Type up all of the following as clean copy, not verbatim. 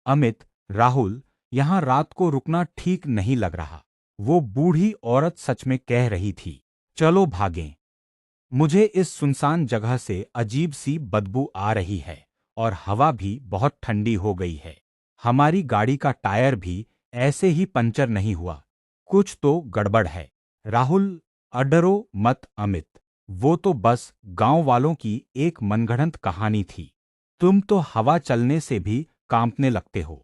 अमित, राहुल, यहाँ रात को रुकना ठीक नहीं लग रहा। वो बूढ़ी औरत सच में कह रही थी। चलो भागें। मुझे इस सुनसान जगह से अजीब सी बदबू आ रही है और हवा भी बहुत ठंडी हो गई है। हमारी गाड़ी का टायर भी ऐसे ही पंचर नहीं हुआ। कुछ तो गड़बड़ है। राहुल, डरो मत अमित। वो तो बस गांव वालों की एक मनगढ़ंत कहानी थी। तुम तो हवा चलने से भी कांपने लगते हो।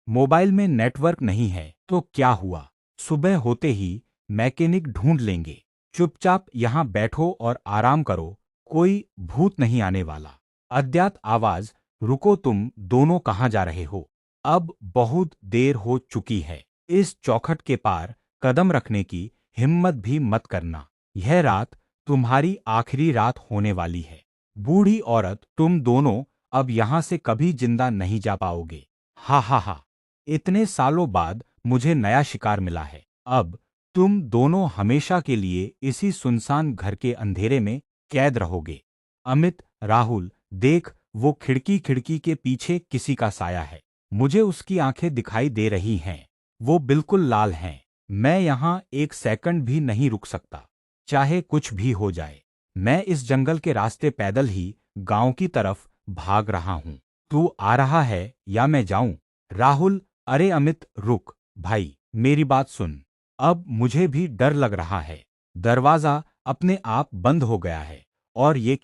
मोबाइल में नेटवर्क नहीं है तो क्या हुआ? सुबह होते ही मैकेनिक ढूंढ लेंगे। चुपचाप यहाँ बैठो और आराम करो, कोई भूत नहीं आने वाला। अज्ञात आवाज। रुको, तुम दोनों कहाँ जा रहे हो? अब बहुत देर हो चुकी है। इस चौखट के पार कदम रखने की हिम्मत भी मत करना। यह रात तुम्हारी आखिरी रात होने वाली है। बूढ़ी औरत, तुम दोनों अब यहाँ से कभी जिंदा नहीं जा पाओगे। हा हा हा। इतने सालों बाद मुझे नया शिकार मिला है। अब तुम दोनों हमेशा के लिए इसी सुनसान घर के अंधेरे में कैद रहोगे। अमित, राहुल, देख, वो खिड़की के पीछे किसी का साया है। मुझे उसकी आंखें दिखाई दे रही हैं। वो बिल्कुल लाल हैं। मैं यहाँ एक सेकंड भी नहीं रुक सकता, चाहे कुछ भी हो जाए। मैं इस जंगल के रास्ते पैदल ही गांव की तरफ भाग रहा हूँ। तू आ रहा है या मैं जाऊं? राहुल, अरे अमित रुक, भाई मेरी बात सुन। अब मुझे भी डर लग रहा है। दरवाजा अपने आप बंद हो गया है और ये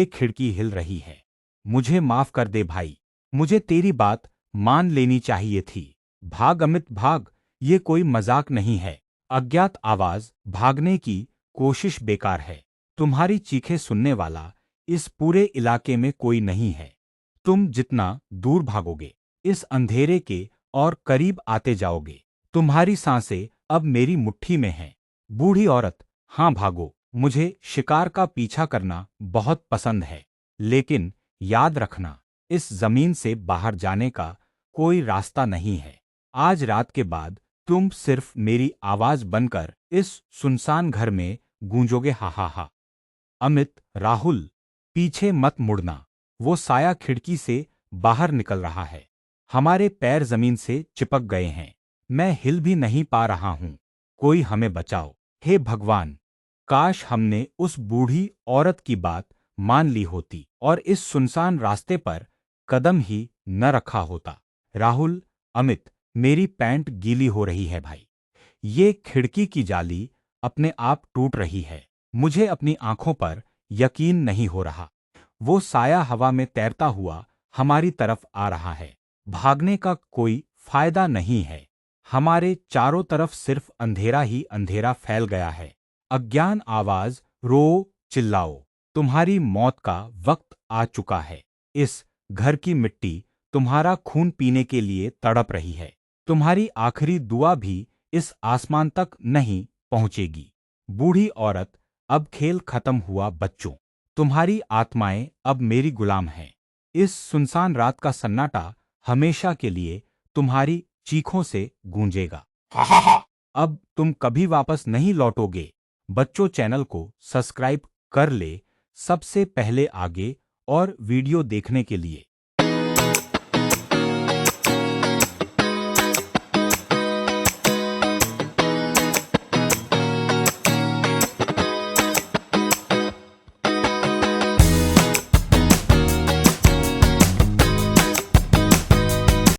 खिड़की हिल रही है। मुझे माफ कर दे भाई, मुझे तेरी बात मान लेनी चाहिए थी। भाग अमित भाग, ये कोई मजाक नहीं है। अज्ञात आवाज। भागने की कोशिश बेकार है। तुम्हारी चीखें सुनने वाला इस पूरे इलाके में कोई नहीं है। तुम जितना दूर भागोगे, इस अंधेरे के और करीब आते जाओगे। तुम्हारी सांसें अब मेरी मुट्ठी में हैं। बूढ़ी औरत, हाँ भागो। मुझे शिकार का पीछा करना बहुत पसंद है, लेकिन याद रखना, इस जमीन से बाहर जाने का कोई रास्ता नहीं है। आज रात के बाद तुम सिर्फ मेरी आवाज बनकर इस सुनसान घर में गूंजोगे। हा हा हा। अमित, राहुल, पीछे मत मुड़ना। वो साया खिड़की से बाहर निकल रहा है। हमारे पैर जमीन से चिपक गए हैं। मैं हिल भी नहीं पा रहा हूं। कोई हमें बचाओ, हे भगवान। काश हमने उस बूढ़ी औरत की बात मान ली होती और इस सुनसान रास्ते पर कदम ही न रखा होता। राहुल, अमित, मेरी पैंट गीली हो रही है भाई। ये खिड़की की जाली अपने आप टूट रही है। मुझे अपनी आंखों पर यकीन नहीं हो रहा। वो साया हवा में तैरता हुआ हमारी तरफ आ रहा है। भागने का कोई फायदा नहीं है। हमारे चारों तरफ सिर्फ अंधेरा ही अंधेरा फैल गया है। अज्ञान आवाज। रो, चिल्लाओ, तुम्हारी मौत का वक्त आ चुका है। इस घर की मिट्टी तुम्हारा खून पीने के लिए तड़प रही है। तुम्हारी आखिरी दुआ भी इस आसमान तक नहीं पहुंचेगी। बूढ़ी औरत, अब खेल खत्म हुआ बच्चों। तुम्हारी आत्माएं अब मेरी गुलाम हैं। इस सुनसान रात का सन्नाटा हमेशा के लिए तुम्हारी चीखों से गूंजेगा। अब तुम कभी वापस नहीं लौटोगे। बच्चों, चैनल को सब्सक्राइब कर ले सबसे पहले आगे और वीडियो देखने के लिए।